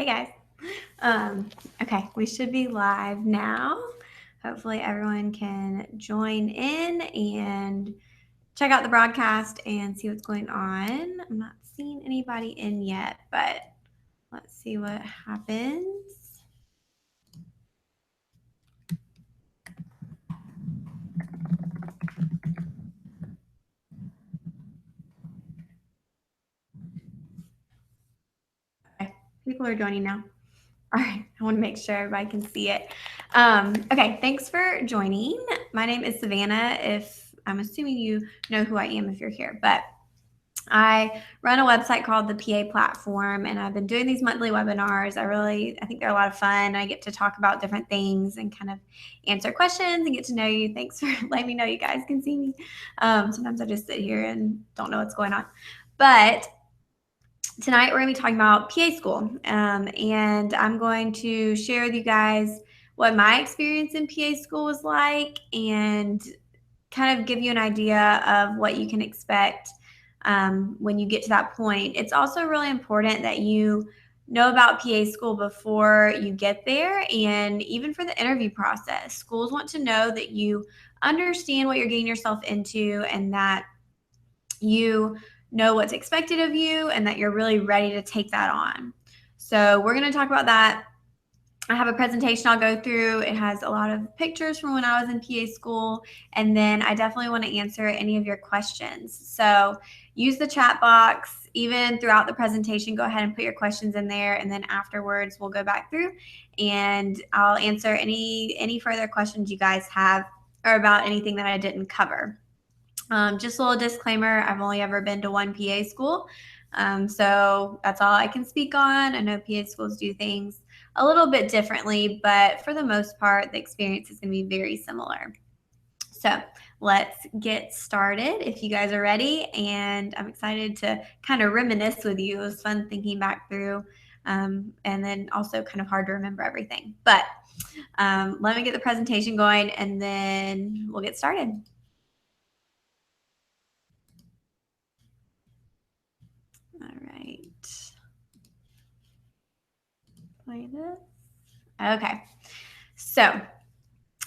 Hey guys. Okay, we should be live now. Hopefully everyone can join in and check out the broadcast and see what's going on. I'm not seeing anybody in yet, but let's see what happens. Okay, people are joining now. All right, I want to make sure everybody can see it. Okay, thanks for joining. My name is Savannah. If I'm assuming you know who I am if you're here, but I run a website called the PA Platform, and I've been doing these monthly webinars. I think they're a lot of fun. I get to talk about different things and kind of answer questions and get to know you. Thanks for letting me know you guys can see me. Sometimes I just sit here and don't know what's going on. But tonight we're going to be talking about PA school, and I'm going to share with you guys what my experience in PA school was like and kind of give you an idea of what you can expect when you get to that point. It's also really important that you know about PA school before you get there, and even for the interview process. Schools want to know that you understand what you're getting yourself into and that you know what's expected of you and that you're really ready to take that on. So we're going to talk about that. I have a presentation I'll go through. It has a lot of pictures from when I was in PA school, and then I definitely want to answer any of your questions. So use the chat box even throughout the presentation. Go ahead and put your questions in there, and then afterwards we'll go back through and I'll answer any further questions you guys have or about anything that I didn't cover. Just a little disclaimer, I've only ever been to one PA school, so that's all I can speak on. I know PA schools do things a little bit differently, but for the most part, the experience is going to be very similar. So let's get started if you guys are ready, and I'm excited to kind of reminisce with you. It was fun thinking back through, and then also kind of hard to remember everything. But let me get the presentation going, and then we'll get started. All right. Play this. Okay. So,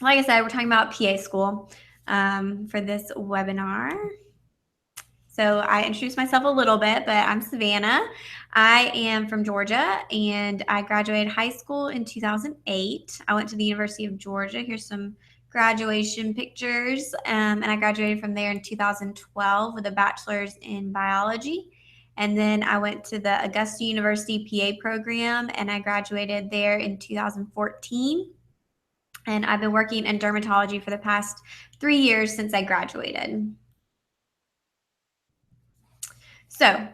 like I said, we're talking about PA school for this webinar. So I introduced myself a little bit, but I'm Savannah. I am from Georgia, and I graduated high school in 2008. I went to the University of Georgia. Here's some graduation pictures, and I graduated from there in 2012 with a bachelor's in biology. And then I went to the Augusta University PA program, and I graduated there in 2014. And I've been working in dermatology for the past 3 years since I graduated. So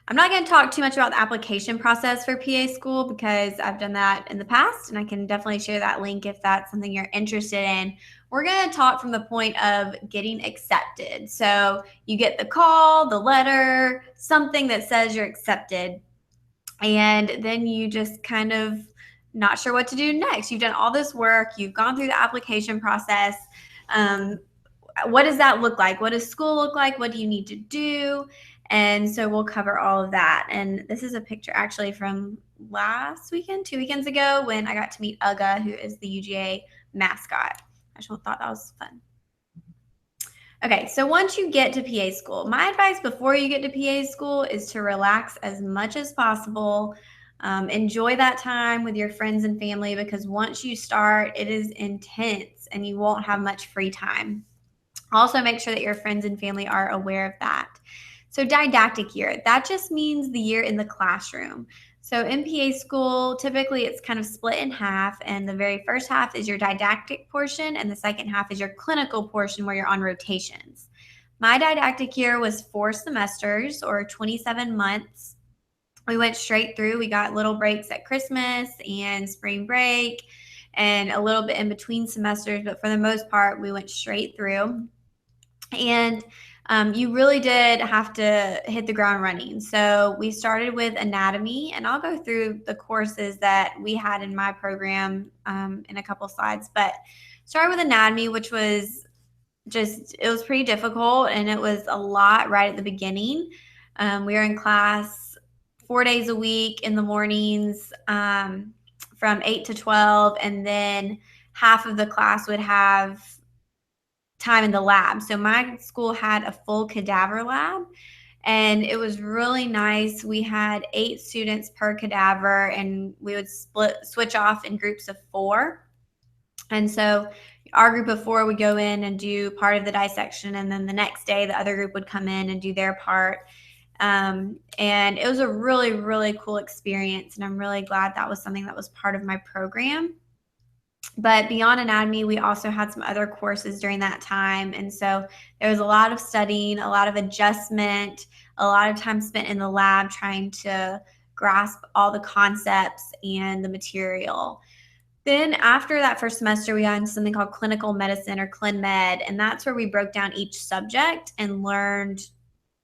I'm not going to talk too much about the application process for PA school because I've done that in the past, and I can definitely share that link if that's something you're interested in. We're going to talk from the point of getting accepted. So you get the call, the letter, something that says you're accepted, and then you just kind of not sure what to do next. You've done all this work. You've gone through the application process. What does that look like? What does school look like? What do you need to do? And so we'll cover all of that. And this is a picture actually from last weekend, 2 weekends ago, when I got to meet Uga, who is the UGA mascot. I just thought that was fun. Okay, so once you get to PA school, my advice before you get to PA school is to relax as much as possible. Enjoy that time with your friends and family, because once you start, it is intense and you won't have much free time. Also, make sure that your friends and family are aware of that. So didactic year, that just means the year in the classroom. So in PA school, typically it's kind of split in half, and the very first half is your didactic portion, and the second half is your clinical portion where you're on rotations. My didactic year was 4 semesters or 27 months. We went straight through. We got little breaks at Christmas and spring break and a little bit in between semesters, but for the most part, we went straight through. And you really did have to hit the ground running. So we started with anatomy, and I'll go through the courses that we had in my program in a couple slides, but started with anatomy, which was it was pretty difficult, and it was a lot right at the beginning. We were in class 4 days a week in the mornings from 8 to 12, and then half of the class would have time in the lab. So my school had a full cadaver lab, and it was really nice. We had 8 students per cadaver, and we would switch off in groups of 4. And so our group of 4 would go in and do part of the dissection, and then the next day the other group would come in and do their part. And it was a really, really cool experience, and I'm really glad that was something that was part of my program. But beyond anatomy, we also had some other courses during that time. And so there was a lot of studying, a lot of adjustment, a lot of time spent in the lab trying to grasp all the concepts and the material. Then after that first semester, we got into something called clinical medicine, or Clin Med, and that's where we broke down each subject and learned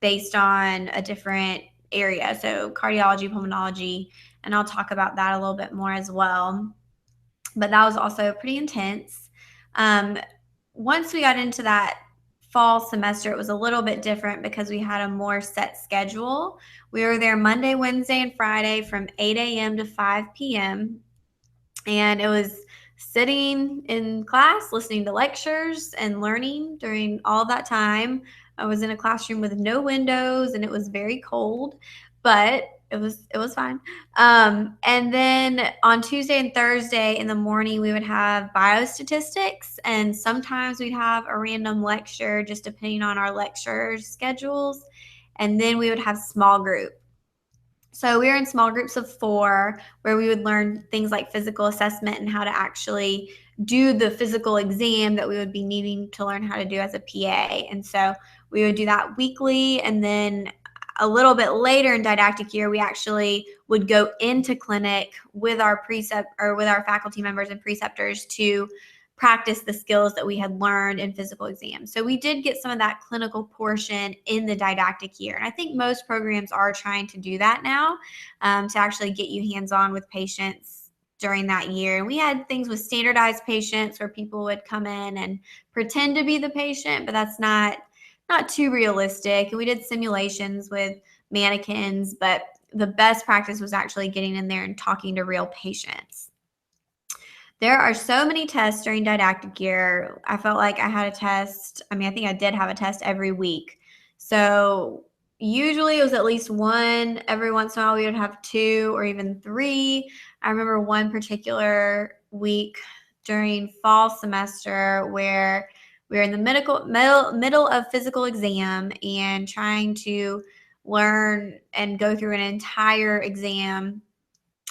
based on a different area. So cardiology, pulmonology, and I'll talk about that a little bit more as well. But that was also pretty intense. Once we got into that fall semester, it was a little bit different because we had a more set schedule. We were there Monday, Wednesday, and Friday from 8 a.m. to 5 p.m. And it was sitting in class, listening to lectures and learning during all that time. I was in a classroom with no windows, and it was very cold, but it was fine. And then on Tuesday and Thursday in the morning, we would have biostatistics, and sometimes we'd have a random lecture, just depending on our lecture schedules. And then we would have small group. So we were in small groups of 4, where we would learn things like physical assessment and how to actually do the physical exam that we would be needing to learn how to do as a PA. And so we would do that weekly. And then a little bit later in didactic year, we actually would go into clinic with our with our faculty members and preceptors to practice the skills that we had learned in physical exams. So we did get some of that clinical portion in the didactic year. And I think most programs are trying to do that now, to actually get you hands-on with patients during that year. And we had things with standardized patients where people would come in and pretend to be the patient, but that's not too realistic. And we did simulations with mannequins, but the best practice was actually getting in there and talking to real patients. There are so many tests during didactic year. I felt like I had a test. I mean, I think I did have a test every week. So usually it was at least one. Every once in a while we would have 2 or even 3. I remember one particular week during fall semester where we were in the middle of physical exam and trying to learn and go through an entire exam.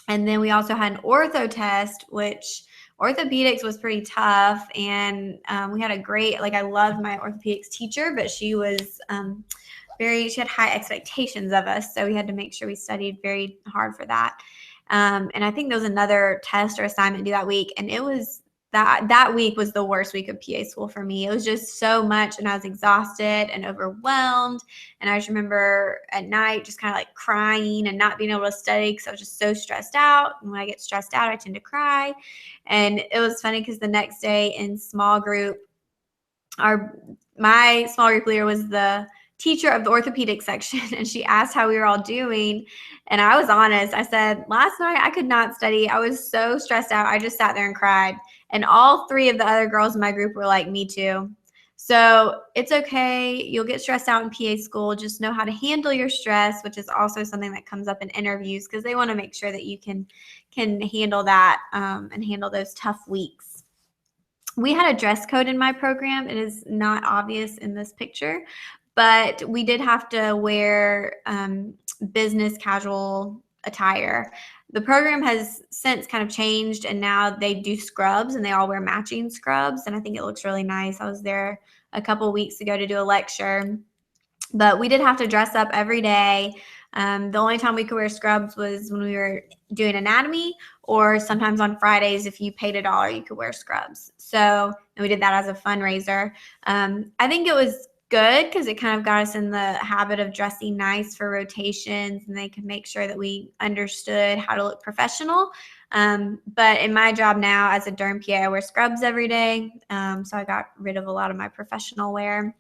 And then we also had an ortho test, which orthopedics was pretty tough. And we had a great, like, I loved my orthopedics teacher, but she was she had high expectations of us. So we had to make sure we studied very hard for that. And I think there was another test or assignment due that week. And it was that week was the worst week of PA school for me. It was just so much, and I was exhausted and overwhelmed. And I just remember at night just kind of like crying and not being able to study because I was just so stressed out. And when I get stressed out, I tend to cry. And it was funny because the next day in small group, my small group leader was the teacher of the orthopedic section, and she asked how we were all doing. And I was honest. I said, last night I could not study. I was so stressed out. I just sat there and cried. And all 3 of the other girls in my group were like, me too. So it's okay. You'll get stressed out in PA school. Just know how to handle your stress, which is also something that comes up in interviews because they want to make sure that you can handle that and handle those tough weeks. We had a dress code in my program. It is not obvious in this picture, but we did have to wear business casual attire. The program has since kind of changed, and now they do scrubs, and they all wear matching scrubs, and I think it looks really nice. I was there a couple of weeks ago to do a lecture, but we did have to dress up every day. The only time we could wear scrubs was when we were doing anatomy, or sometimes on Fridays, if you paid $1, you could wear scrubs. So, and we did that as a fundraiser. I think it was good because it kind of got us in the habit of dressing nice for rotations, and they could make sure that we understood how to look professional. But in my job now as a derm PA, I wear scrubs every day. So I got rid of a lot of my professional wear.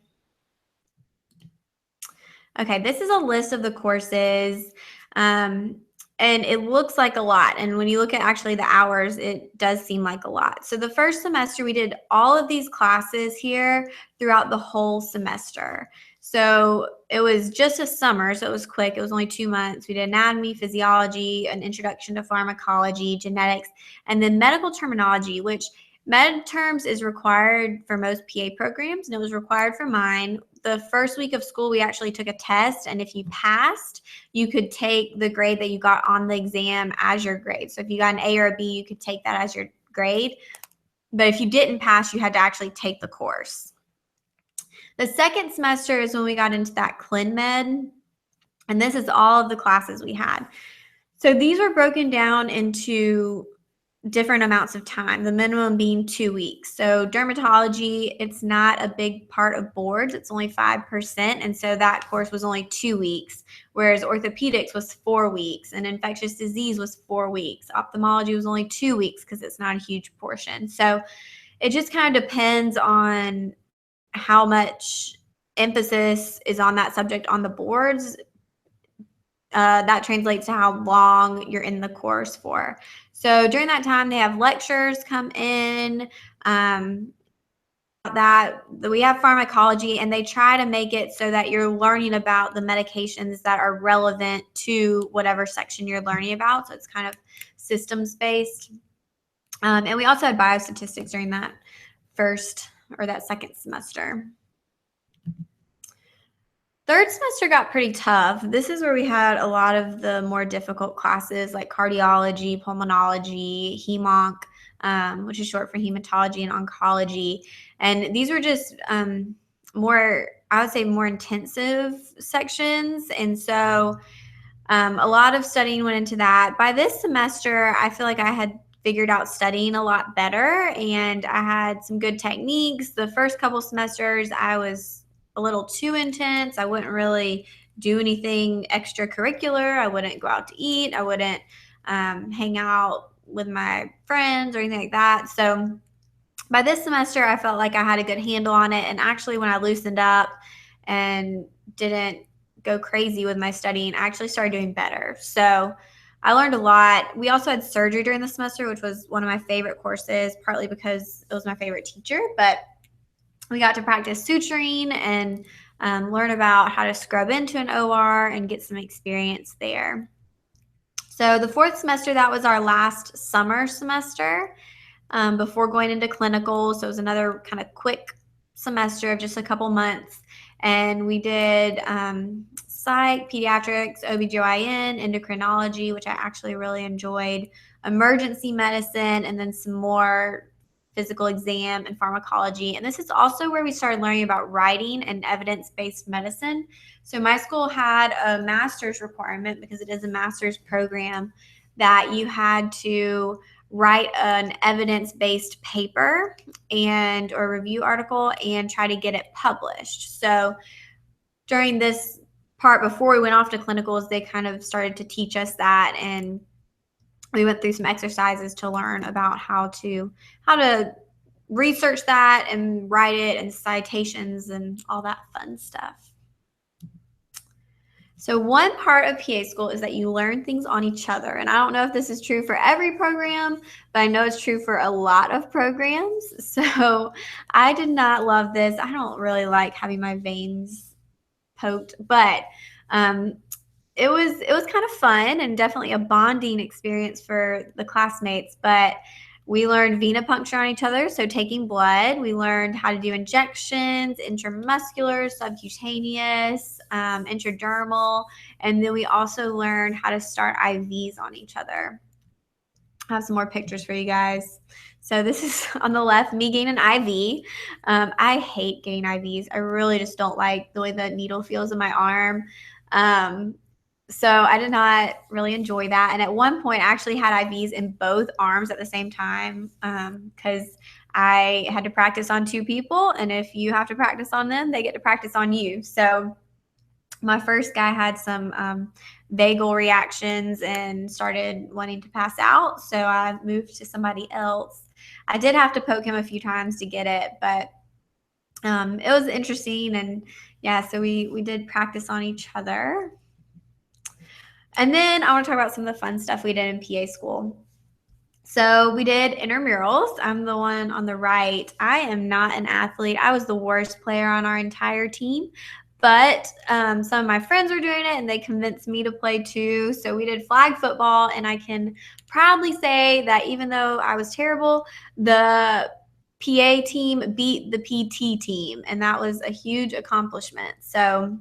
Okay, this is a list of the courses. And it looks like a lot. And when you look at actually the hours, it does seem like a lot. So the first semester, we did all of these classes here throughout the whole semester. So it was just a summer, so it was quick. It was only 2 months. We did anatomy, physiology, an introduction to pharmacology, genetics, and then medical terminology, which med terms is required for most PA programs, and it was required for mine. The first week of school, we actually took a test, and if you passed, you could take the grade that you got on the exam as your grade. So if you got an A or a B, you could take that as your grade. But if you didn't pass, you had to actually take the course. The second semester is when we got into that Clin Med, and this is all of the classes we had. So these were broken down into different amounts of time, the minimum being 2 weeks. So dermatology, it's not a big part of boards. It's only 5%. And so that course was only 2 weeks, whereas orthopedics was 4 weeks and infectious disease was 4 weeks. Ophthalmology was only 2 weeks because it's not a huge portion. So it just kind of depends on how much emphasis is on that subject on the boards. That translates to how long you're in the course for. So during that time, they have lectures come in. That we have pharmacology, and they try to make it so that you're learning about the medications that are relevant to whatever section you're learning about. So it's kind of systems based. And we also had biostatistics during that first or that second semester. Third semester got pretty tough. This is where we had a lot of the more difficult classes like cardiology, pulmonology, hemonc, which is short for hematology and oncology. And these were just more, I would say, more intensive sections. And so a lot of studying went into that. By this semester, I feel like I had figured out studying a lot better, and I had some good techniques. The first couple semesters, I was a little too intense. I wouldn't really do anything extracurricular. I wouldn't go out to eat. I wouldn't hang out with my friends or anything like that. So by this semester, I felt like I had a good handle on it. And actually, when I loosened up and didn't go crazy with my studying, I actually started doing better. So I learned a lot. We also had surgery during the semester, which was one of my favorite courses, partly because it was my favorite teacher, but we got to practice suturing and learn about how to scrub into an OR and get some experience there. So the fourth semester, that was our last summer semester before going into clinical. So it was another kind of quick semester of just a couple months. And we did psych, pediatrics, OBGYN, endocrinology, which I actually really enjoyed, emergency medicine, and then some more physical exam and pharmacology. And this is also where we started learning about writing and evidence-based medicine. So my school had a master's requirement, because it is a master's program, that you had to write an evidence-based paper and or review article and try to get it published. So during this part before we went off to clinicals, they kind of started to teach us that, and we went through some exercises to learn about how to research that and write it and citations and all that fun stuff. So one part of PA school is that you learn things on each other. And I don't know if this is true for every program, but I know it's true for a lot of programs. So I did not love this. I don't really like having my veins poked, but it was kind of fun and definitely a bonding experience for the classmates. But we learned venipuncture on each other, so taking blood. We learned how to do injections, intramuscular, subcutaneous, intradermal, and then we also learned how to start IVs on each other. I have some more pictures for you guys. So this is on the left, me getting an IV. I hate getting IVs. I really just don't like the way the needle feels in my arm. So I did not really enjoy that. And at one point, I actually had IVs in both arms at the same time because I had to practice on 2 people. And if you have to practice on them, they get to practice on you. So my first guy had some vagal reactions and started wanting to pass out. So I moved to somebody else. I did have to poke him a few times to get it, but it was interesting. And yeah, so we did practice on each other. And then I want to talk about some of the fun stuff we did in PA school. So we did intramurals. I'm the one on the right. I am not an athlete. I was the worst player on our entire team, but some of my friends were doing it and they convinced me to play too. So we did flag football, and I can proudly say that even though I was terrible, the PA team beat the PT team, and that was a huge accomplishment. So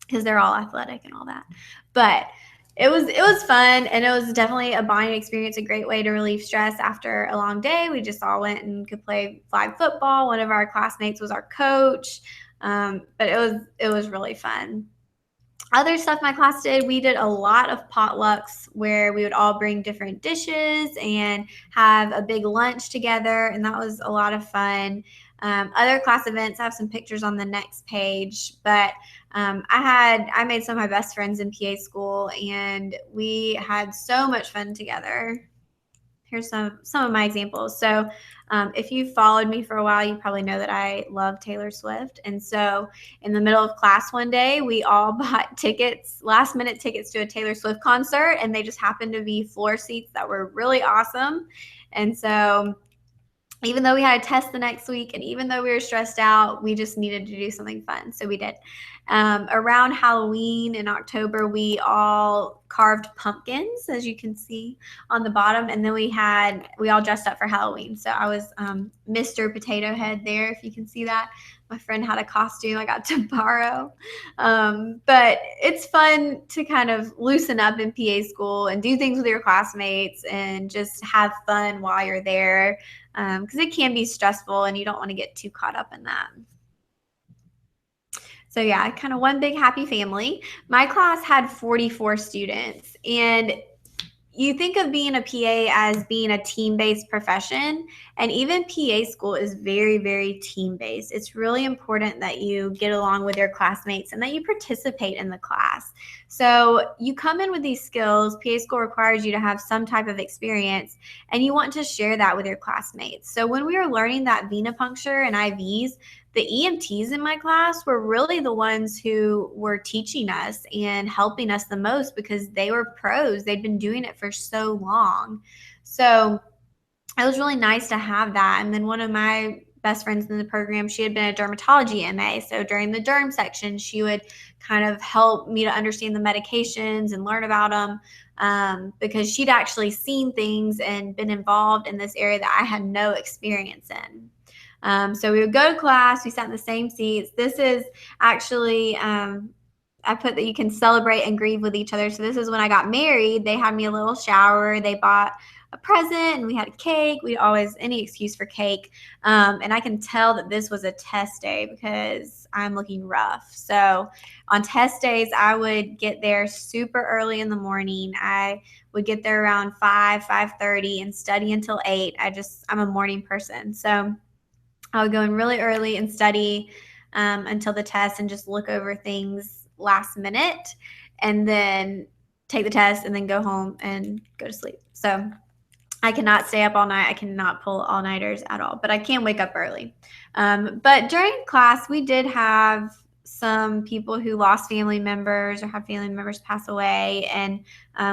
because they're all athletic and all that. But it was fun, and it was definitely a bonding experience, a great way to relieve stress after a long day. We just all went and could play flag football. One of our classmates was our coach, but it was really fun. Other stuff my class did, we did a lot of potlucks where we would all bring different dishes and have a big lunch together, and that was a lot of fun. Other class events, I have some pictures on the next page, but I made some of my best friends in PA school, and we had so much fun together. Here's some of my examples. So if you followed me for a while, you probably know that I love Taylor Swift. And so in the middle of class one day, we all bought tickets, last minute tickets to a Taylor Swift concert, and they just happened to be floor seats that were really awesome. And so even though we had a test the next week, and even though we were stressed out, we just needed to do something fun. So we did. Around Halloween in October, we all carved pumpkins, as you can see on the bottom. And then we all dressed up for Halloween. So I was Mr. Potato Head there, if you can see that. My friend had a costume I got to borrow. But it's fun to kind of loosen up in PA school and do things with your classmates and just have fun while you're there, because it can be stressful and you don't want to get too caught up in that. So yeah, kind of one big happy family. My class had 44 students, and you think of being a PA as being a team-based profession, and even PA school is very, very team-based. It's really important that you get along with your classmates and that you participate in the class. So you come in with these skills. PA school requires you to have some type of experience, and you want to share that with your classmates. So when we were learning that venipuncture and IVs, the EMTs in my class were really the ones who were teaching us and helping us the most, because they were pros. They'd been doing it for so long. So it was really nice to have that. And then one of my best friends in the program, she had been a dermatology MA. So during the derm section, she would kind of help me to understand the medications and learn about them, because she'd actually seen things and been involved in this area that I had no experience in. So we would go to class. We sat in the same seats. This is actually, I put that you can celebrate and grieve with each other. So this is when I got married. They had me a little shower. They bought a present, and we had a cake. We always, any excuse for cake. And I can tell that this was a test day because I'm looking rough. So on test days, I would get there super early in the morning. I would get there around 5:30 and study until 8. I'm a morning person. So I would go in really early and study until the test and just look over things last minute, and then take the test and then go home and go to sleep. So I cannot stay up all night. I cannot pull all-nighters at all, but I can wake up early. But during class, we did have some people who lost family members or had family members pass away, and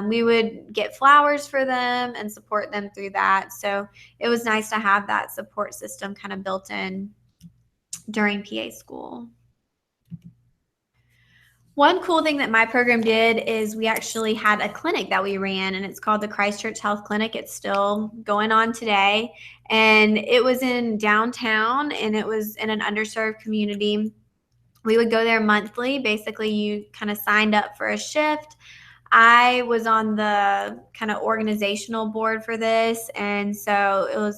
we would get flowers for them and support them through that. So it was nice to have that support system kind of built in during PA school. One cool thing that my program did is we actually had a clinic that we ran, and it's called the Christchurch Health Clinic. It's still going on today, and it was in downtown, and it was in an underserved community. We would go there monthly. Basically, you kind of signed up for a shift. I was on the kind of organizational board for this, and so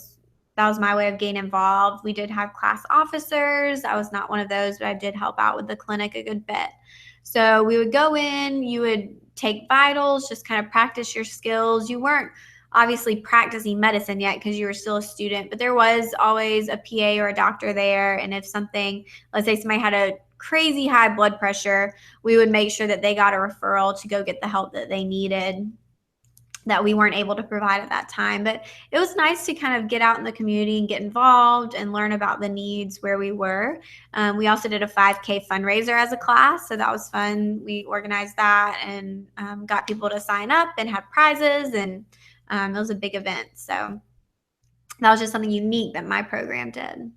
that was my way of getting involved. We did have class officers. I was not one of those, but I did help out with the clinic a good bit. So we would go in, you would take vitals, just kind of practice your skills. You weren't obviously practicing medicine yet because you were still a student, but there was always a PA or a doctor there. And if something, let's say somebody had a crazy high blood pressure, we would make sure that they got a referral to go get the help that they needed. that we weren't able to provide at that time. But it was nice to kind of get out in the community and get involved and learn about the needs where we were. We also did a 5K fundraiser as a class, so that was fun. We organized that and got people to sign up and had prizes, and it was a big event. So that was just something unique that my program did.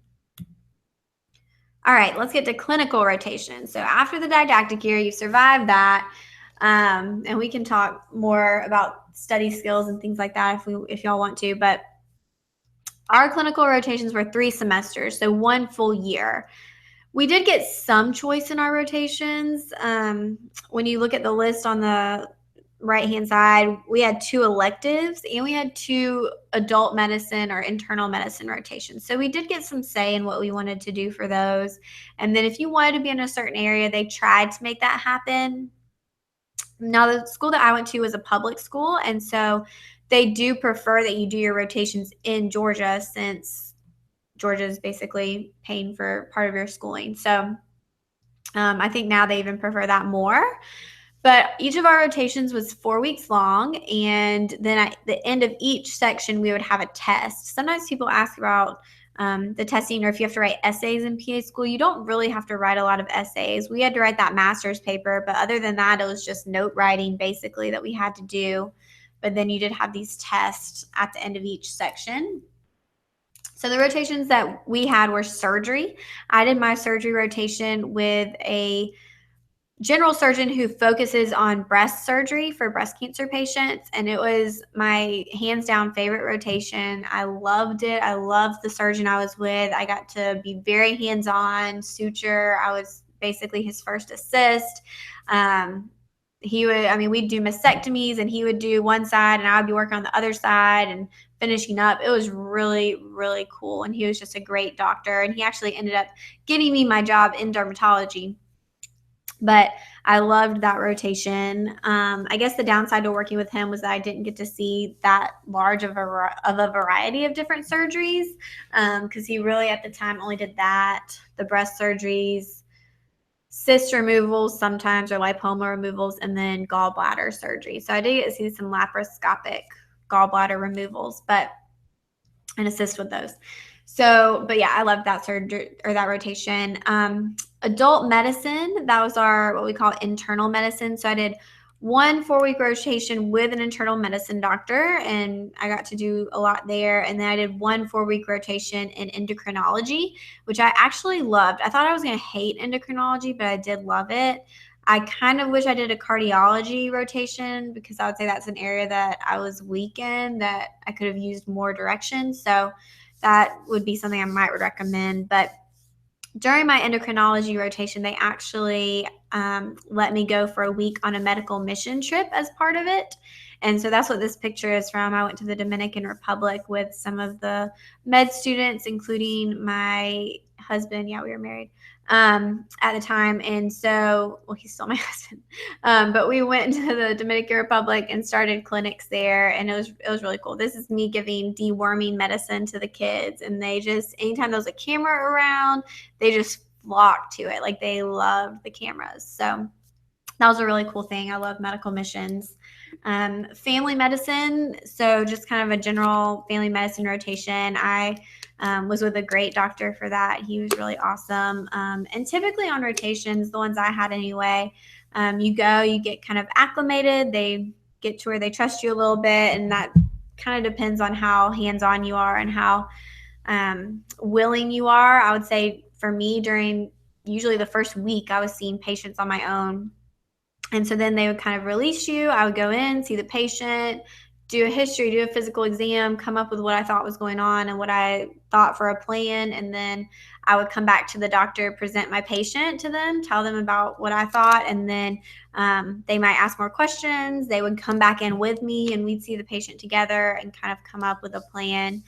All right, let's get to clinical rotation. So after the didactic year, you survived that. And we can talk more about study skills and things like that if y'all want to, but our clinical rotations were 3 semesters, so 1 full year. We did get some choice in our rotations. When you look at the list on the right-hand side, we had 2 electives and we had 2 adult medicine or internal medicine rotations. So we did get some say in what we wanted to do for those. And then if you wanted to be in a certain area, they tried to make that happen. Now, the school that I went to was a public school, and so they do prefer that you do your rotations in Georgia, since Georgia is basically paying for part of your schooling. So I think now they even prefer that more. But each of our rotations was 4 weeks long, and then at the end of each section, we would have a test. Sometimes people ask about the testing, or if you have to write essays in PA school. You don't really have to write a lot of essays. We had to write that master's paper, but other than that, it was just note writing basically that we had to do. But then you did have these tests at the end of each section. So the rotations that we had were surgery. I did my surgery rotation with a general surgeon who focuses on breast surgery for breast cancer patients, and it was my hands down favorite rotation. I loved it. I loved the surgeon I was with. I got to be very hands-on, suture. I was basically his first assist. We'd do mastectomies, and he would do one side and I would be working on the other side and finishing up. It was really, really cool, and he was just a great doctor, and he actually ended up getting me my job in dermatology. But I loved that rotation. I guess the downside to working with him was that I didn't get to see that large of a variety of different surgeries, because he really at the time only did that, the breast surgeries, cyst removals sometimes, or lipoma removals, and then gallbladder surgery. So I did get to see some laparoscopic gallbladder removals, and assist with those. So, but yeah, I loved that surgery, or that rotation. Adult medicine, that was our, what we call internal medicine. So I did 1 4-week rotation with an internal medicine doctor, and I got to do a lot there. And then I did 1 4-week rotation in endocrinology, which I actually loved. I thought I was going to hate endocrinology, but I did love it. I kind of wish I did a cardiology rotation, because I would say that's an area that I was weak in, that I could have used more direction. So that would be something I might recommend. But during my endocrinology rotation, they actually let me go for a week on a medical mission trip as part of it. And so that's what this picture is from. I went to the Dominican Republic with some of the med students, including my husband. Yeah, we were married at the time. And so, well, he's still my husband. But we went to the Dominican Republic and started clinics there. And it was really cool. This is me giving deworming medicine to the kids. And they just, anytime there was a camera around, they just flocked to it. Like, they loved the cameras. So that was a really cool thing. I love medical missions. Family medicine, so just kind of a general family medicine rotation. I was with a great doctor for that. He was really awesome. And typically on rotations, the ones I had anyway, you get kind of acclimated. They get to where they trust you a little bit, and that kind of depends on how hands-on you are and how willing you are. I would say for me, during usually the first week, I was seeing patients on my own. And so then they would kind of release you. I would go in, see the patient, do a history, do a physical exam, come up with what I thought was going on and what I thought for a plan. And then I would come back to the doctor, present my patient to them, tell them about what I thought. And then they might ask more questions. They would come back in with me, and we'd see the patient together and kind of come up with a plan.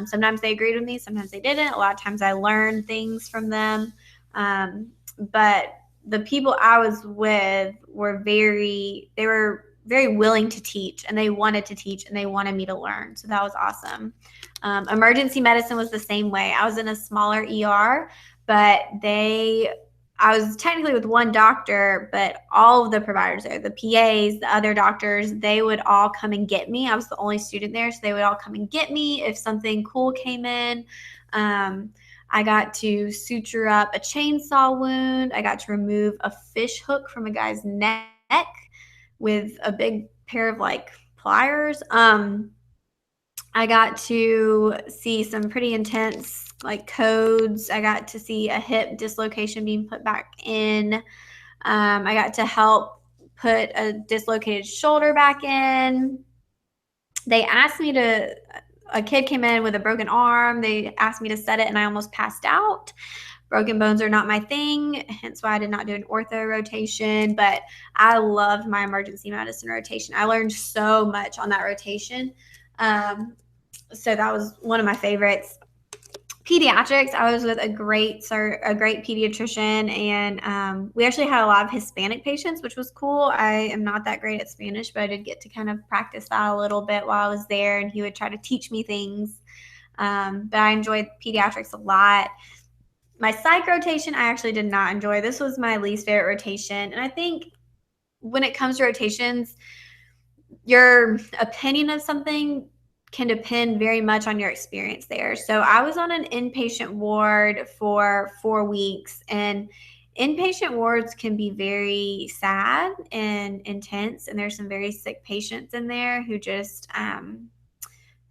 Sometimes they agreed with me, sometimes they didn't. A lot of times I learned things from them. But the people I was with were very willing to teach, and they wanted to teach, and they wanted me to learn. So that was awesome. Emergency medicine was the same way. I was in a smaller ER, but they I was technically with one doctor, but all of the providers there, the PAs, the other doctors, they would all come and get me. I was the only student there, so they would all come and get me if something cool came in. I got to suture up a chainsaw wound. I got to remove a fish hook from a guy's neck with a big pair of like pliers. I got to see some pretty intense like codes. I got to see a hip dislocation being put back in. I got to help put a dislocated shoulder back in. They asked me to, a kid came in with a broken arm. They asked me to set it and I almost passed out. Broken bones are not my thing, hence why I did not do an ortho rotation, but I loved my emergency medicine rotation. I learned so much on that rotation. So that was one of my favorites. Pediatrics, I was with a great pediatrician, and we actually had a lot of Hispanic patients, which was cool. I am not that great at Spanish, but I did get to kind of practice that a little bit while I was there, and he would try to teach me things. But I enjoyed pediatrics a lot. My psych rotation, I actually did not enjoy. This was my least favorite rotation, and I think when it comes to rotations, your opinion of something can depend very much on your experience there. So I was on an inpatient ward for 4 weeks, and inpatient wards can be very sad and intense, and there's some very sick patients in there who just have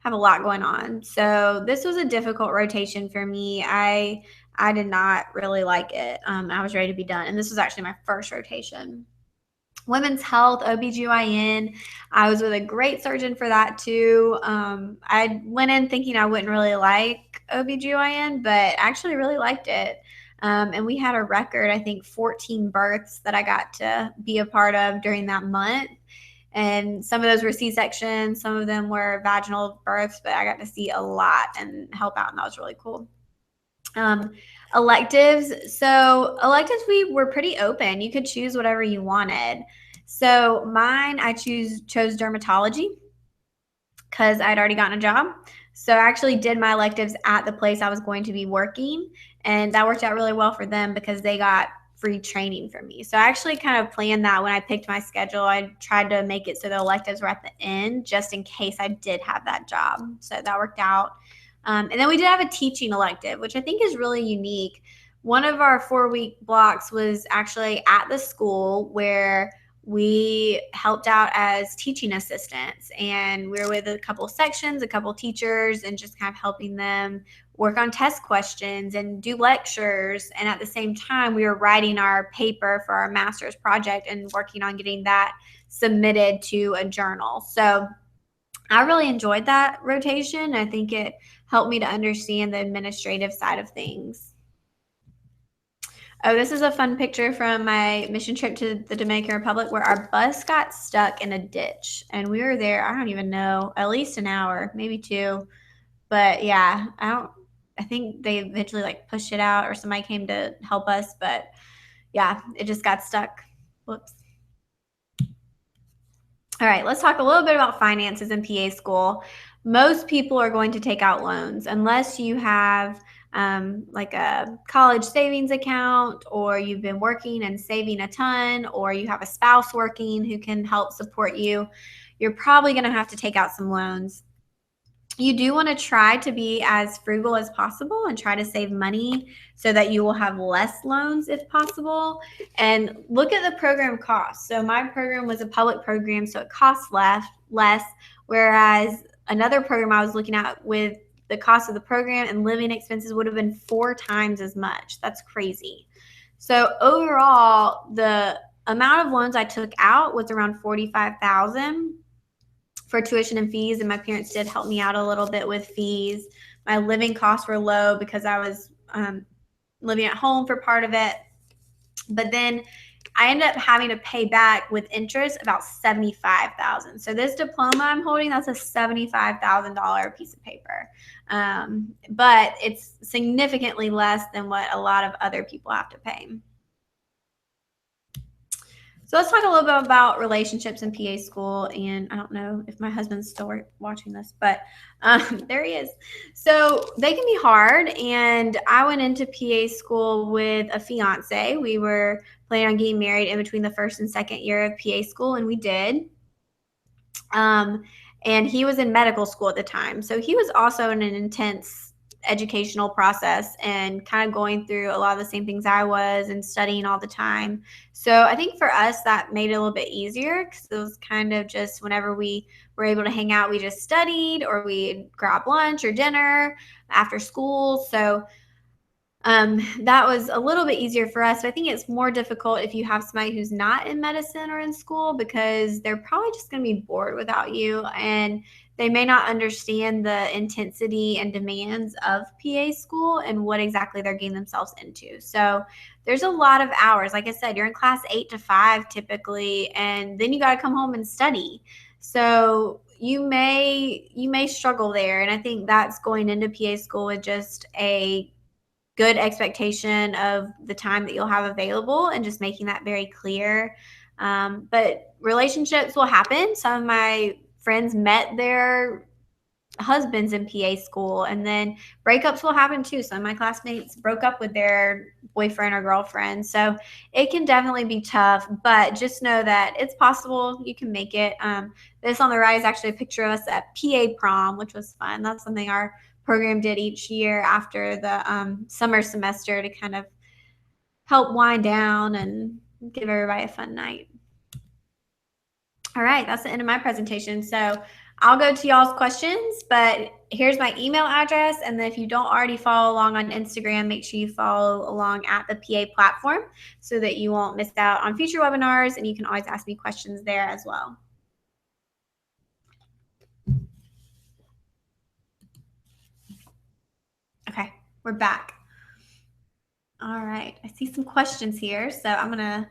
a lot going on. So this was a difficult rotation for me. I did not really like it. I was ready to be done, and this was actually my first rotation. Women's health, OBGYN. I was with a great surgeon for that too. I went in thinking I wouldn't really like OBGYN, but actually really liked it. And we had a record, I think 14 births that I got to be a part of during that month. And some of those were C-sections, some of them were vaginal births, but I got to see a lot and help out, and that was really cool. Electives. So electives, we were pretty open. You could choose whatever you wanted. So mine, I chose dermatology because I'd already gotten a job. So I actually did my electives at the place I was going to be working, and that worked out really well for them because they got free training from me. So I actually kind of planned that when I picked my schedule. I tried to make it so the electives were at the end just in case I did have that job. So that worked out. And then we did have a teaching elective, which I think is really unique. One of our 4-week blocks was actually at the school where we helped out as teaching assistants, and we were with a couple sections, a couple teachers, and just kind of helping them work on test questions and do lectures. And at the same time, we were writing our paper for our master's project and working on getting that submitted to a journal. So I really enjoyed that rotation. I think it helped me to understand the administrative side of things. Oh, this is a fun picture from my mission trip to the Dominican Republic where our bus got stuck in a ditch, and we were there, I don't even know, at least an hour, maybe 2. But yeah, I think they eventually like pushed it out or somebody came to help us, but yeah, it just got stuck. Whoops. All right, let's talk a little bit about finances in PA school. Most people are going to take out loans unless you have like a college savings account, or you've been working and saving a ton, or you have a spouse working who can help support you. You're probably going to have to take out some loans. You do want to try to be as frugal as possible and try to save money so that you will have less loans if possible. And look at the program costs. So my program was a public program, so it costs less, whereas another program I was looking at with the cost of the program and living expenses would have been 4 times as much. That's crazy. So overall, the amount of loans I took out was around $45,000 for tuition and fees, and my parents did help me out a little bit with fees. My living costs were low because I was living at home for part of it. But then I ended up having to pay back with interest about $75,000. So this diploma I'm holding, that's a $75,000 piece of paper. But it's significantly less than what a lot of other people have to pay. So let's talk a little bit about relationships in PA school. And I don't know if my husband's still watching this, but there he is. So they can be hard. And I went into PA school with a fiance. We were planning on getting married in between the first and second year of PA school, and we did. And he was in medical school at the time. So he was also in an intense educational process and kind of going through a lot of the same things I was and studying all the time. So I think for us, that made it a little bit easier because it was kind of just whenever we were able to hang out, we just studied or we'd grab lunch or dinner after school. So that was a little bit easier for us. But I think it's more difficult if you have somebody who's not in medicine or in school because they're probably just going to be bored without you and they may not understand the intensity and demands of PA school and what exactly they're getting themselves into. So there's a lot of hours. Like I said, you're in class 8 to 5 typically, and then you got to come home and study. So you may struggle there. And I think that's going into PA school with just a good expectation of the time that you'll have available and just making that very clear. But relationships will happen. Some of my friends met their husbands in PA school, and then breakups will happen too. Some of my classmates broke up with their boyfriend or girlfriend. So it can definitely be tough, but just know that it's possible. You can make it. This on the right is actually a picture of us at PA prom, which was fun. That's something our program did each year after the summer semester to kind of help wind down and give everybody a fun night. All right, that's the end of my presentation. So I'll go to y'all's questions, but here's my email address. And then if you don't already follow along on Instagram, make sure you follow along at the PA platform so that you won't miss out on future webinars. And you can always ask me questions there as well. Okay, we're back. All right, I see some questions here. So I'm going to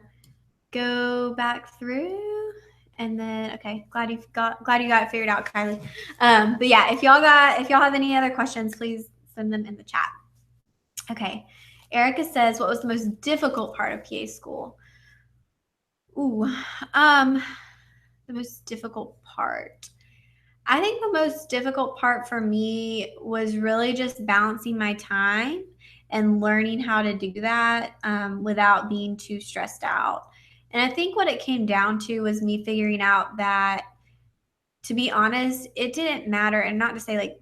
go back through. And then, okay, glad you got it figured out, Kylie. But yeah, if y'all have any other questions, please send them in the chat. Okay, Erica says, what was the most difficult part of PA school? Ooh, the most difficult part. I think the most difficult part for me was really just balancing my time and learning how to do that without being too stressed out. And I think what it came down to was me figuring out that, to be honest, it didn't matter. And not to say like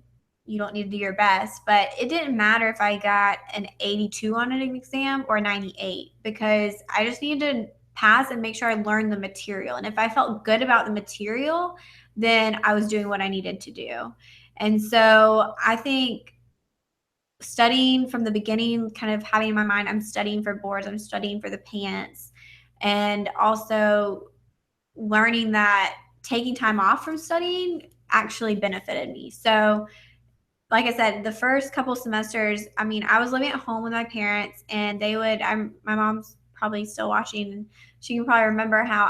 you don't need to do your best, but it didn't matter if I got an 82 on an exam or 98 because I just needed to pass and make sure I learned the material. And if I felt good about the material, then I was doing what I needed to do. And so I think studying from the beginning, kind of having in my mind, I'm studying for boards, I'm studying for the pants, and also learning that taking time off from studying actually benefited me. So, like I said, the first couple semesters, I mean, I was living at home with my parents, and my mom's probably still watching, and she can probably remember how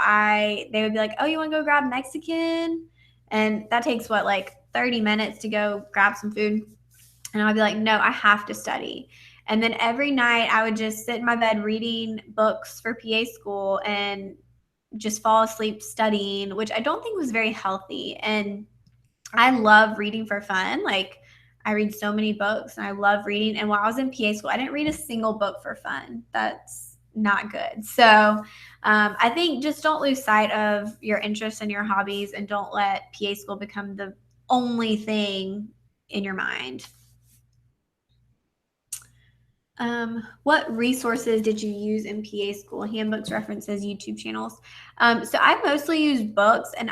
they would be like, oh, you want to go grab Mexican? And that takes what, like 30 minutes to go grab some food. And I'd be like, no, I have to study. And then every night I would just sit in my bed reading books for PA school and just fall asleep studying, which I don't think was very healthy. And I love reading for fun. Like, I read so many books and I love reading. And while I was in PA school, I didn't read a single book for fun. That's not good. So I think just don't lose sight of your interests and your hobbies, and don't let PA school become the only thing in your mind. What resources did you use in PA school? Handbooks, references, YouTube channels. So I mostly use books, and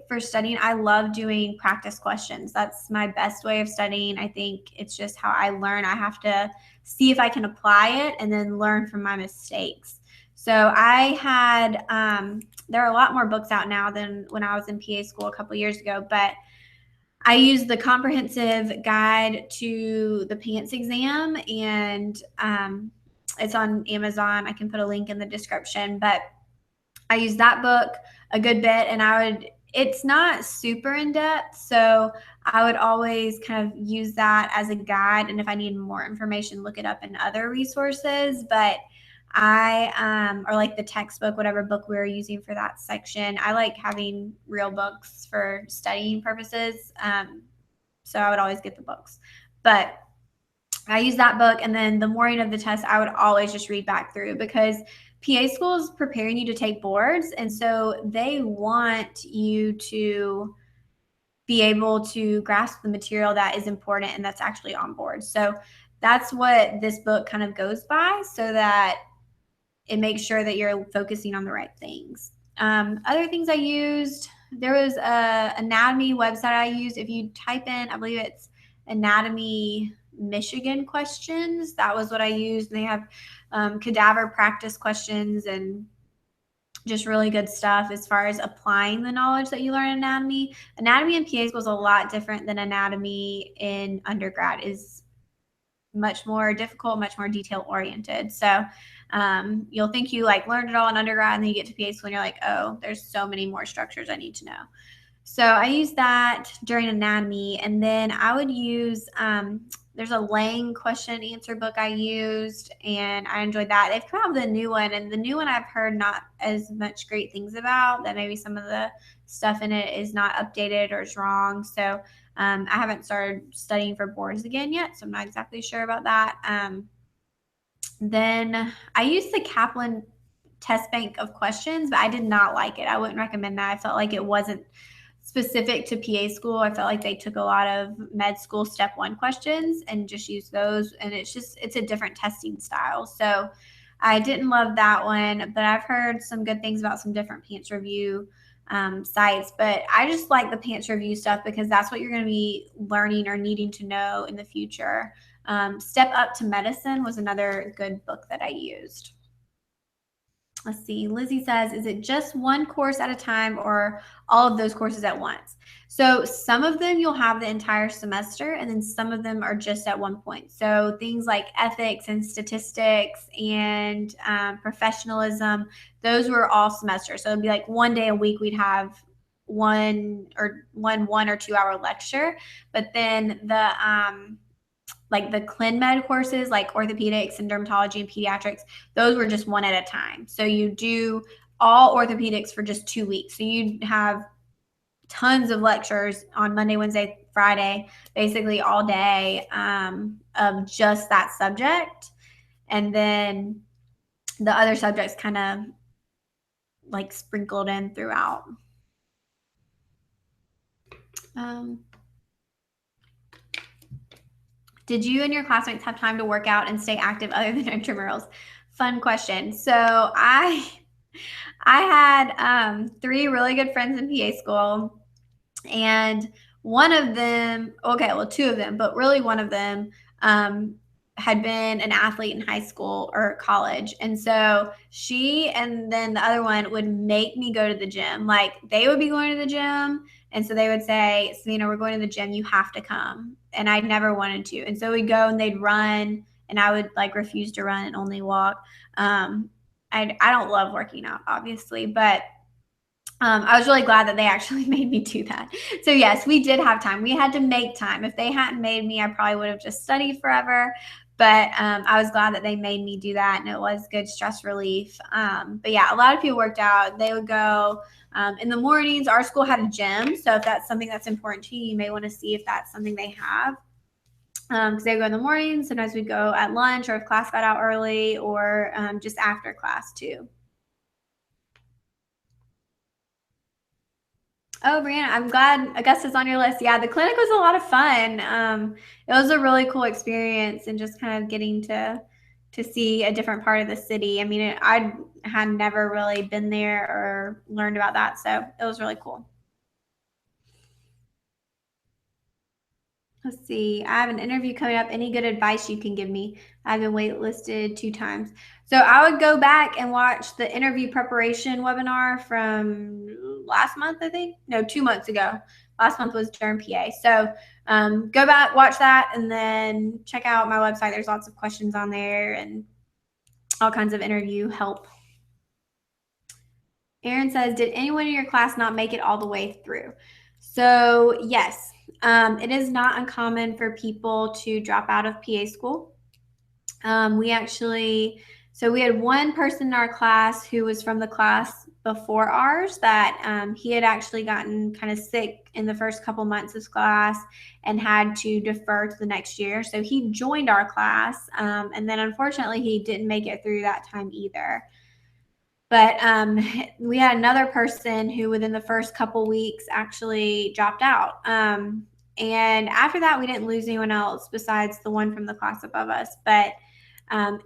for studying, I love doing practice questions. That's my best way of studying. I think it's just how I learn. I have to see if I can apply it and then learn from my mistakes. So there are a lot more books out now than when I was in PA school a couple years ago, but I use the comprehensive guide to the PANCE exam, and it's on Amazon. I can put a link in the description, but I use that book a good bit, and it's not super in depth, so I would always kind of use that as a guide. And if I need more information, look it up in other resources. But or like the textbook, whatever book we were using for that section. I like having real books for studying purposes. So I would always get the books. But I use that book, and then the morning of the test, I would always just read back through, because PA school is preparing you to take boards, and so they want you to be able to grasp the material that is important and that's actually on board. So that's what this book kind of goes by, so that it makes sure that you're focusing on the right things. Other things I used, there was a anatomy website I used. If you type in, I believe it's Anatomy Michigan questions, that was what I used. And they have cadaver practice questions and just really good stuff as far as applying the knowledge that you learn in anatomy. Anatomy in PA school is a lot different than anatomy in undergrad. Is much more difficult, much more detail oriented. So you'll think you like learned it all in undergrad, and then you get to PA school and you're like, oh, there's so many more structures I need to know. So I use that during anatomy, and then I would use there's a Lang question and answer book I used, and I enjoyed that. They've come out with a new one, and the new one I've heard not as much great things about. That maybe some of the stuff in it is not updated or is wrong. So I haven't started studying for boards again yet, so I'm not exactly sure about that. Then I used the Kaplan test bank of questions, but I did not like it. I wouldn't recommend that. I felt like it wasn't specific to PA school. I felt like they took a lot of med school step 1 questions and just used those, and it's a different testing style. So I didn't love that one, but I've heard some good things about some different PANCE review sites. But I just like the PANCE review stuff because that's what you're going to be learning or needing to know in the future. Step Up to Medicine was another good book that I used. Let's see. Lizzie says, is it just one course at a time or all of those courses at once? So some of them you'll have the entire semester, and then some of them are just at one point. So things like ethics and statistics and professionalism, those were all semesters. So it'd be like one day a week we'd have one or 2 hour lecture. But then like the clin med courses like orthopedics and dermatology and pediatrics, those were just one at a time. So you do all orthopedics for just 2 weeks. So you'd have tons of lectures on Monday, Wednesday, Friday, basically all day of just that subject. And then the other subjects kind of like sprinkled in throughout. Did you and your classmates have time to work out and stay active other than intramurals? Fun question. So I had 3 really good friends in PA school, and one of them, okay, well, 2 of them, but really one of them had been an athlete in high school or college. And so she and then the other one would make me go to the gym. Like they would be going to the gym. And so they would say, Selena, we're going to the gym. You have to come. And I never wanted to. And so we'd go and they'd run, and I would like refuse to run and only walk. I don't love working out, obviously, but I was really glad that they actually made me do that. So yes, we did have time. We had to make time. If they hadn't made me, I probably would have just studied forever. But I was glad that they made me do that, and it was good stress relief. But yeah, a lot of people worked out. They would go in the mornings. Our school had a gym, so if that's something that's important to you, you may want to see if that's something they have. Because they would go in the morning. Sometimes we'd go at lunch, or if class got out early, or just after class too. Oh, Brianna, I'm glad Augusta's on your list. Yeah, the clinic was a lot of fun. It was a really cool experience, and just kind of getting to see a different part of the city. I mean, I had never really been there or learned about that, so it was really cool. Let's see. I have an interview coming up. Any good advice you can give me? I've been waitlisted 2 times. So I would go back and watch the interview preparation webinar from last month, I think. No, 2 months ago. Last month was during PA. So go back, watch that, and then check out my website. There's lots of questions on there and all kinds of interview help. Aaron says, did anyone in your class not make it all the way through? So yes, it is not uncommon for people to drop out of PA school. We actually, So we had one person in our class who was from the class before ours that he had actually gotten kind of sick in the first couple months of class and had to defer to the next year. So he joined our class, and then unfortunately he didn't make it through that time either. But we had another person who within the first couple weeks actually dropped out. And after that, we didn't lose anyone else besides the one from the class above us. But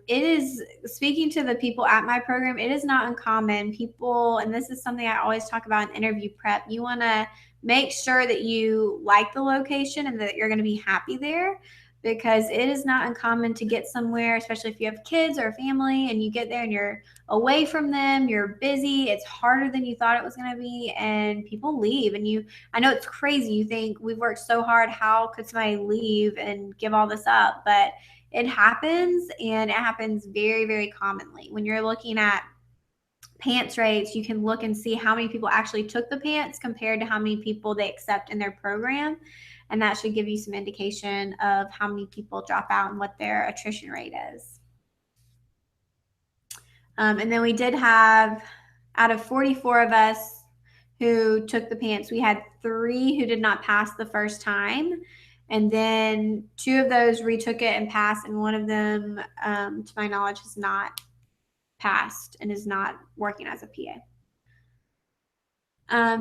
it is, speaking to the people at my program, it is not uncommon. People, and this is something I always talk about in interview prep, you want to make sure that you like the location and that you're going to be happy there, because it is not uncommon to get somewhere, especially if you have kids or a family and you get there and you're away from them, you're busy, it's harder than you thought it was going to be, and people leave. And I know it's crazy, you think we've worked so hard, how could somebody leave and give all this up? But it happens, and it happens very, very commonly. When you're looking at PANCE rates, you can look and see how many people actually took the PANCE compared to how many people they accept in their program, and that should give you some indication of how many people drop out and what their attrition rate is. And then we did have, out of 44 of us who took the PANCE, we had 3 who did not pass the first time. And then 2 of those retook it and passed, and one of them, to my knowledge, has not passed and is not working as a PA.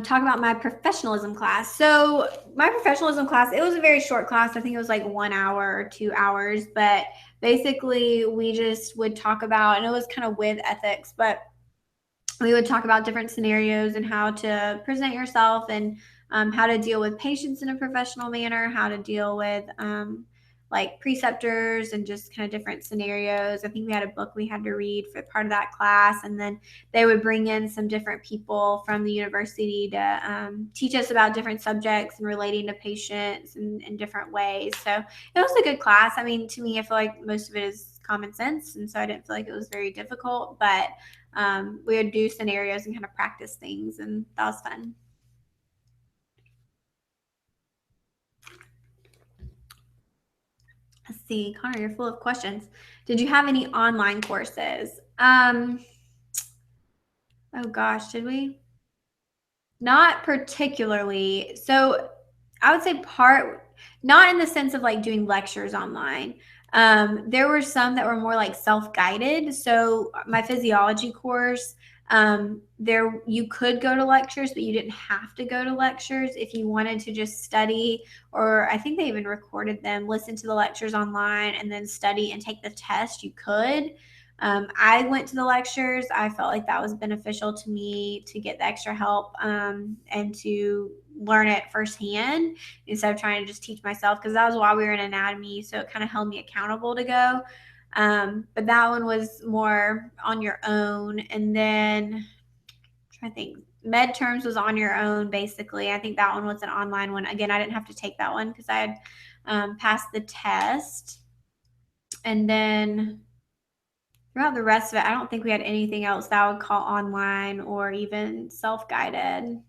Talk about my professionalism class. So my professionalism class, it was a very short class. I think it was like 1 hour or 2 hours, but basically we just would talk about, and it was kind of with ethics, but we would talk about different scenarios and how to present yourself, and how to deal with patients in a professional manner, how to deal with like preceptors and just kind of different scenarios. I think we had a book we had to read for part of that class, and then they would bring in some different people from the university to teach us about different subjects and relating to patients in different ways. So it was a good class. I mean, to me, I feel like most of it is common sense, and so I didn't feel like it was very difficult, but we would do scenarios and kind of practice things, and that was fun. Let's see, Connor, you're full of questions. Did you have any online courses? Oh gosh, did we? Not particularly. So I would say not in the sense of like doing lectures online. There were some that were more like self-guided. So my physiology course, there you could go to lectures, but you didn't have to go to lectures if you wanted to just study, or I think they even recorded them, listen to the lectures online and then study and take the test. You could. I went to the lectures. I felt like that was beneficial to me to get the extra help, and to learn it firsthand instead of trying to just teach myself, because that was while we were in anatomy. So it kind of held me accountable to go. But that one was more on your own. And then I'm trying to think, med terms was on your own, basically. I think that one was an online one. Again, I didn't have to take that one because I had passed the test. And then throughout the rest of it, I don't think we had anything else that I would call online or even self-guided.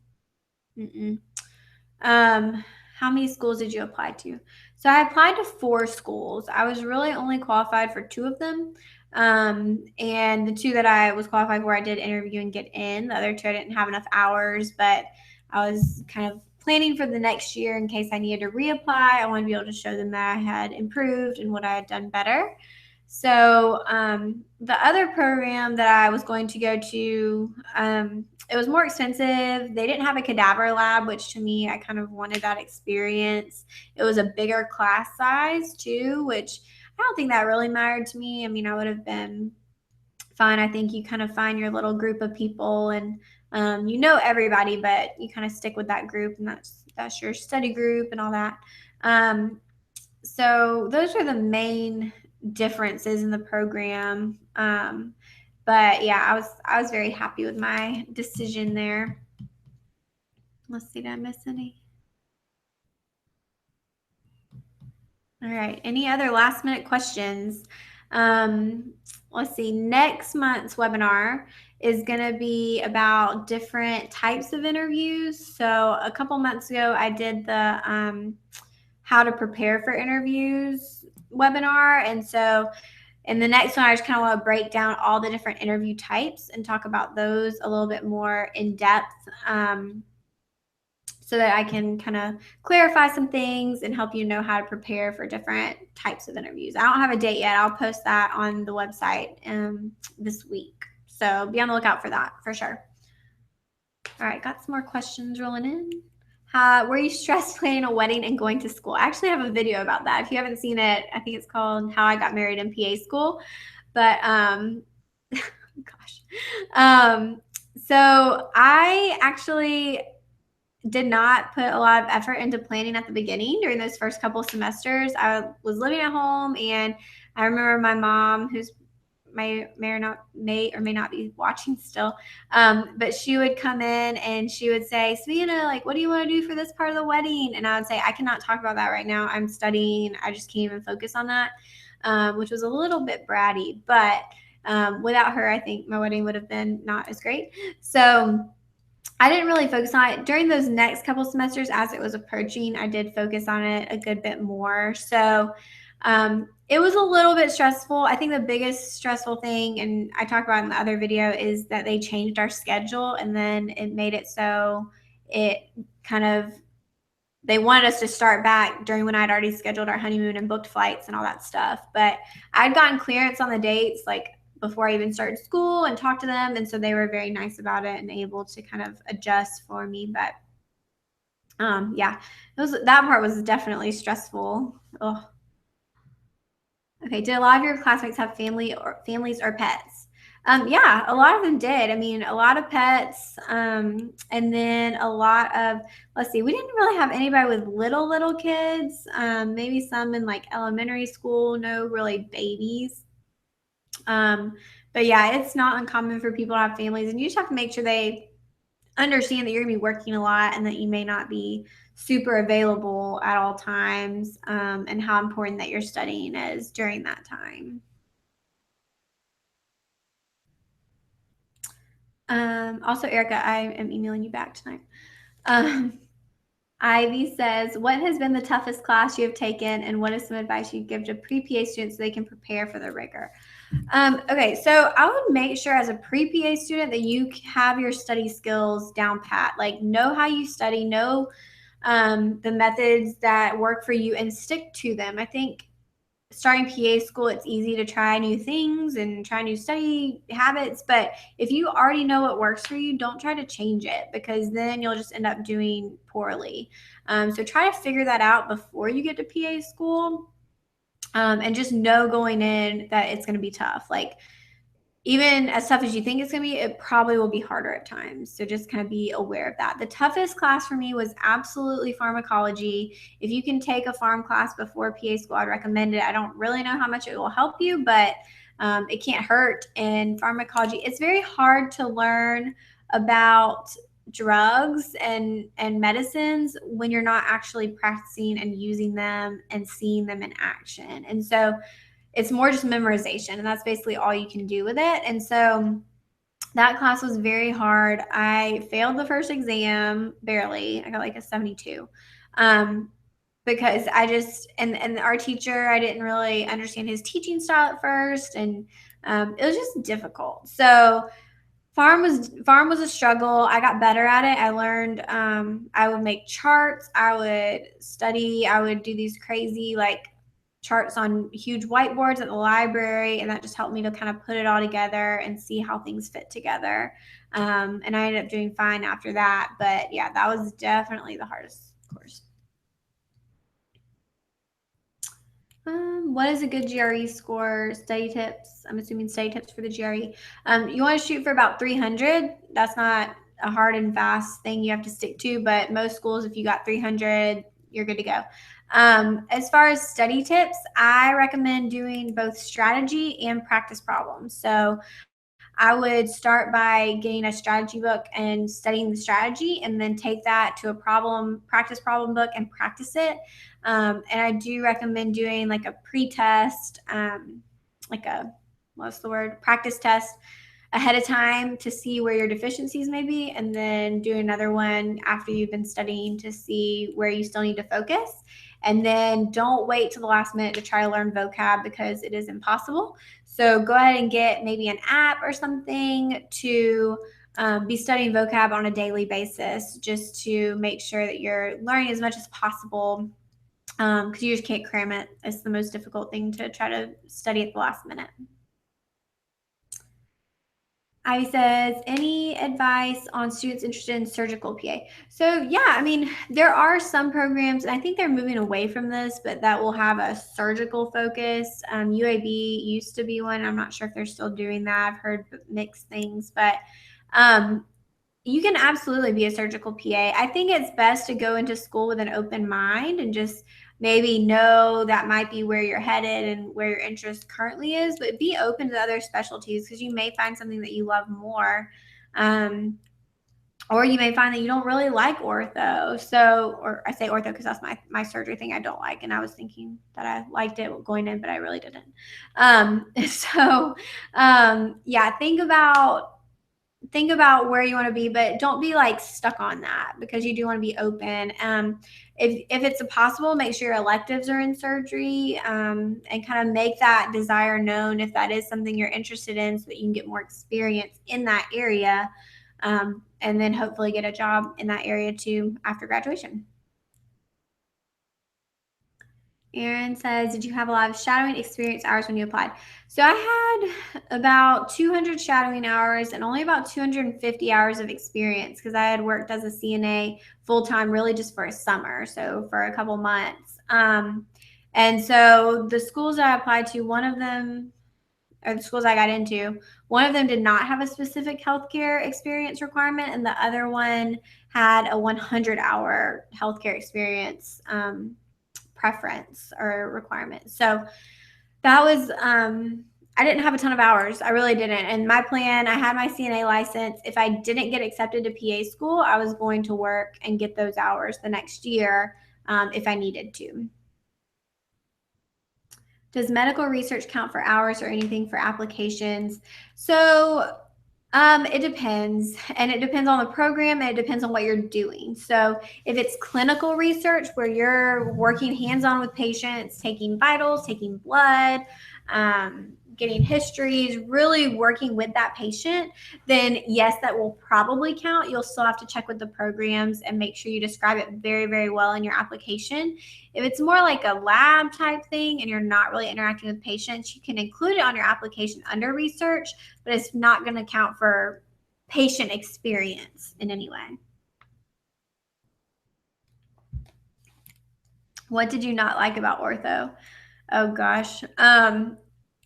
How many schools did you apply to? So I applied to 4 schools. I was really only qualified for 2 of them. And the 2 that I was qualified for, I did interview and get in. The other 2, I didn't have enough hours, but I was kind of planning for the next year in case I needed to reapply. I wanted to be able to show them that I had improved and what I had done better. So the other program that I was going to go to, it was more expensive. They didn't have a cadaver lab, which to me, I kind of wanted that experience. It was a bigger class size too, which I don't think that really mattered to me. I mean, I would have been fine. I think you kind of find your little group of people, and you know everybody, but you kind of stick with that group, and that's your study group and all that. So those are the main differences in the program. But yeah, I was very happy with my decision there. Let's see, did I miss any? All right. Any other last minute questions? Let's see. Next month's webinar is going to be about different types of interviews. So a couple months ago, I did the how to prepare for interviews webinar. And so In the next one, I just kind of want to break down all the different interview types and talk about those a little bit more in depth, so that I can kind of clarify some things and help you know how to prepare for different types of interviews. I don't have a date yet. I'll post that on the website this week. So be on the lookout for that for sure. All right, got some more questions rolling in. Were you stressed planning a wedding and going to school? I actually have a video about that. If you haven't seen it, I think it's called How I Got Married in PA School. But gosh. So I actually did not put a lot of effort into planning at the beginning during those first couple of semesters. I was living at home, and I remember my mom, who's may or may not be watching still, but she would come in and she would say, Savannah, like, what do you want to do for this part of the wedding? And I would say, I cannot talk about that right now. I'm studying. I just can't even focus on that, which was a little bit bratty. But without her, I think my wedding would have been not as great. So I didn't really focus on it during those next couple semesters. As it was approaching, I did focus on it a good bit more. So it was a little bit stressful. I think the biggest stressful thing, and I talked about in the other video, is that they changed our schedule, and then it made it so it kind of, they wanted us to start back during when I'd already scheduled our honeymoon and booked flights and all that stuff. But I'd gotten clearance on the dates like before I even started school and talked to them. And so they were very nice about it and able to kind of adjust for me. But yeah, that part was definitely stressful. Ugh. Okay, did a lot of your classmates have families or pets? Yeah, a lot of them did. I mean, a lot of pets, and then a lot of, let's see, we didn't really have anybody with little kids. Maybe some in like elementary school, no really babies. But yeah, it's not uncommon for people to have families, and you just have to make sure they understand that you're going to be working a lot and that you may not be super available at all times, and how important that you're studying is during that time. Also, Erica, I am emailing you back tonight. Ivy says, what has been the toughest class you have taken, and what is some advice you give to pre-PA students so they can prepare for the rigor? Okay, so I would make sure as a pre-PA student that you have your study skills down pat. Like, know how you study, know the methods that work for you, and stick to them. I think starting PA school, it's easy to try new things and try new study habits. But if you already know what works for you, don't try to change it, because then you'll just end up doing poorly. So try to figure that out before you get to PA school. And just know going in that it's going to be tough. Like, even as tough as you think it's going to be, it probably will be harder at times. So just kind of be aware of that. The toughest class for me was absolutely pharmacology. If you can take a pharm class before PA school, I'd recommend it. I don't really know how much it will help you, but it can't hurt. In pharmacology, it's very hard to learn about drugs and medicines when you're not actually practicing and using them and seeing them in action. And so it's more just memorization, and that's basically all you can do with it. And so that class was very hard. I failed the first exam barely. I got like a 72. Because I just, and our teacher, I didn't really understand his teaching style at first, and it was just difficult. So Farm was a struggle. I got better at it. I learned, I would make charts, I would study, I would do these crazy like charts on huge whiteboards at the library, and that just helped me to kind of put it all together and see how things fit together. And I ended up doing fine after that. But yeah, that was definitely the hardest course. What is a good GRE score? Study tips. I'm assuming study tips for the GRE. You want to shoot for about 300. That's not a hard and fast thing you have to stick to, but most schools, if you got 300, you're good to go. As far as study tips, I recommend doing both strategy and practice problems. So I would start by getting a strategy book and studying the strategy, and then take that to a practice problem book and practice it. And I do recommend doing like a pre-test, like a, what's the word? Practice test ahead of time to see where your deficiencies may be, and then do another one after you've been studying to see where you still need to focus. And then don't wait till the last minute to try to learn vocab, because it is impossible. So go ahead and get maybe an app or something to be studying vocab on a daily basis, just to make sure that you're learning as much as possible, because you just can't cram it. It's the most difficult thing, to try to study at the last minute. Ivy says, any advice on students interested in surgical PA? So yeah, I mean, there are some programs, and I think they're moving away from this, but that will have a surgical focus. UAB used to be one. I'm not sure if they're still doing that. I've heard mixed things, but you can absolutely be a surgical PA. I think it's best to go into school with an open mind and just maybe know that might be where you're headed and where your interest currently is, but be open to other specialties, because you may find something that you love more. Or you may find that you don't really like ortho. So, or I say ortho because that's my surgery thing I don't like. And I was thinking that I liked it going in, but I really didn't. Yeah, think about where you want to be, but don't be like stuck on that, because you do want to be open. If it's possible, make sure your electives are in surgery, and kind of make that desire known if that is something you're interested in, so that you can get more experience in that area, and then hopefully get a job in that area too after graduation. Aaron says, did you have a lot of shadowing experience hours when you applied? So I had about 200 shadowing hours and only about 250 hours of experience, because I had worked as a CNA full-time really just for a summer, so for a couple months. And so the schools I applied to, one of them, or the schools I got into, one of them did not have a specific healthcare experience requirement, and the other one had a 100-hour healthcare experience preference or requirement. So that was I didn't have a ton of hours. I really didn't. And my plan, I had my CNA license. If I didn't get accepted to PA school, I was going to work and get those hours the next year, if I needed to. Does medical research count for hours or anything for applications? So it depends, and it depends on the program, and it depends on what you're doing. So if it's clinical research where you're working hands-on with patients, taking vitals, taking blood, getting histories, really working with that patient, then yes, that will probably count. You'll still have to check with the programs and make sure you describe it very, very well in your application. If it's more like a lab type thing and you're not really interacting with patients, you can include it on your application under research, but it's not going to count for patient experience in any way. What did you not like about ortho? Oh gosh.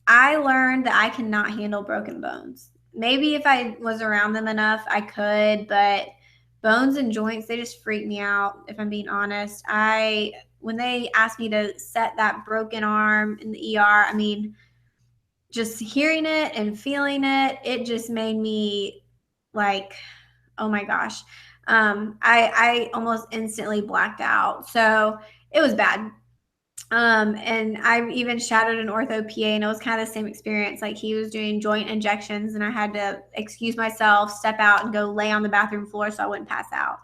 I learned that I cannot handle broken bones. Maybe if I was around them enough, I could, but bones and joints, they just freak me out, if I'm being honest. When they asked me to set that broken arm in the ER, I mean, just hearing it and feeling it, it just made me like, oh my gosh. I almost instantly blacked out. So it was bad. And I even shadowed an ortho PA, and it was kind of the same experience. Like, he was doing joint injections, and I had to excuse myself, step out, and go lay on the bathroom floor so I wouldn't pass out.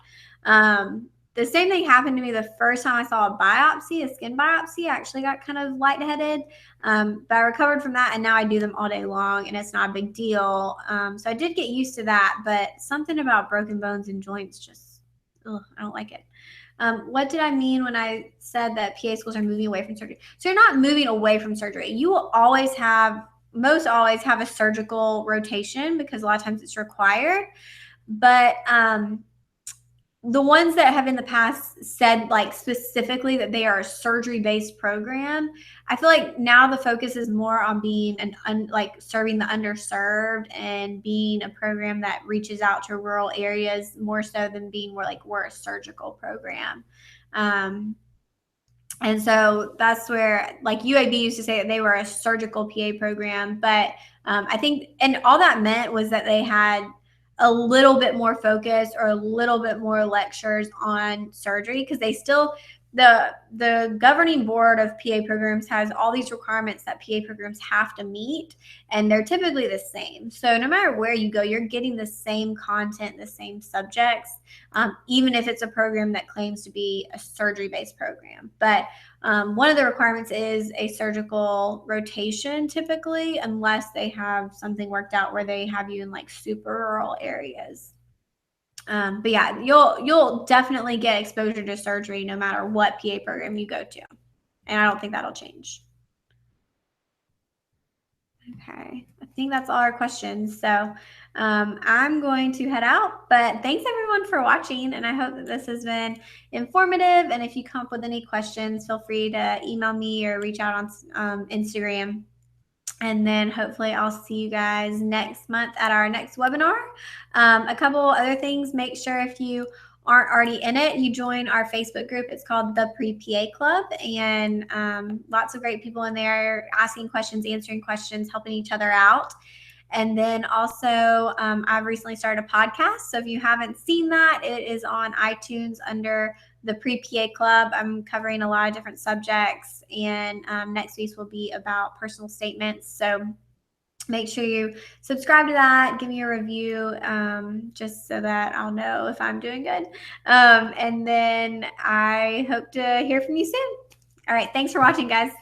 The same thing happened to me the first time I saw a biopsy, a skin biopsy. I actually got kind of lightheaded, but I recovered from that, and now I do them all day long, and it's not a big deal. So I did get used to that, but something about broken bones and joints just, I don't like it. What did I mean when I said that PA schools are moving away from surgery? So you're not moving away from surgery. You will always have, most always have a surgical rotation, because a lot of times it's required. But the ones that have in the past said like specifically that they are a surgery-based program, I feel like now the focus is more on being like serving the underserved and being a program that reaches out to rural areas more so than being more like we're a surgical program. And so that's where, like, UAB used to say that they were a surgical PA program, but I think, and all that meant was that they had a little bit more focus or a little bit more lectures on surgery, because they still, the governing board of PA programs has all these requirements that PA programs have to meet, and they're typically the same. So no matter where you go, you're getting the same content, the same subjects, even if it's a program that claims to be a surgery-based program. But one of the requirements is a surgical rotation, typically, unless they have something worked out where they have you in like super rural areas. But yeah, you'll definitely get exposure to surgery no matter what PA program you go to, and I don't think that'll change. Okay, I think that's all our questions. So I'm going to head out, but thanks everyone for watching, and I hope that this has been informative. And if you come up with any questions, feel free to email me or reach out on Instagram. And then hopefully I'll see you guys next month at our next webinar. A couple other things, make sure if you aren't already in it, you join our Facebook group. It's called the Pre-PA Club, and lots of great people in there asking questions, answering questions, helping each other out. And then also, I've recently started a podcast. So if you haven't seen that, it is on iTunes under the Pre-PA Club. I'm covering a lot of different subjects, and next week will be about personal statements. So make sure you subscribe to that, give me a review, just so that I'll know if I'm doing good. And then I hope to hear from you soon. All right, thanks for watching, guys.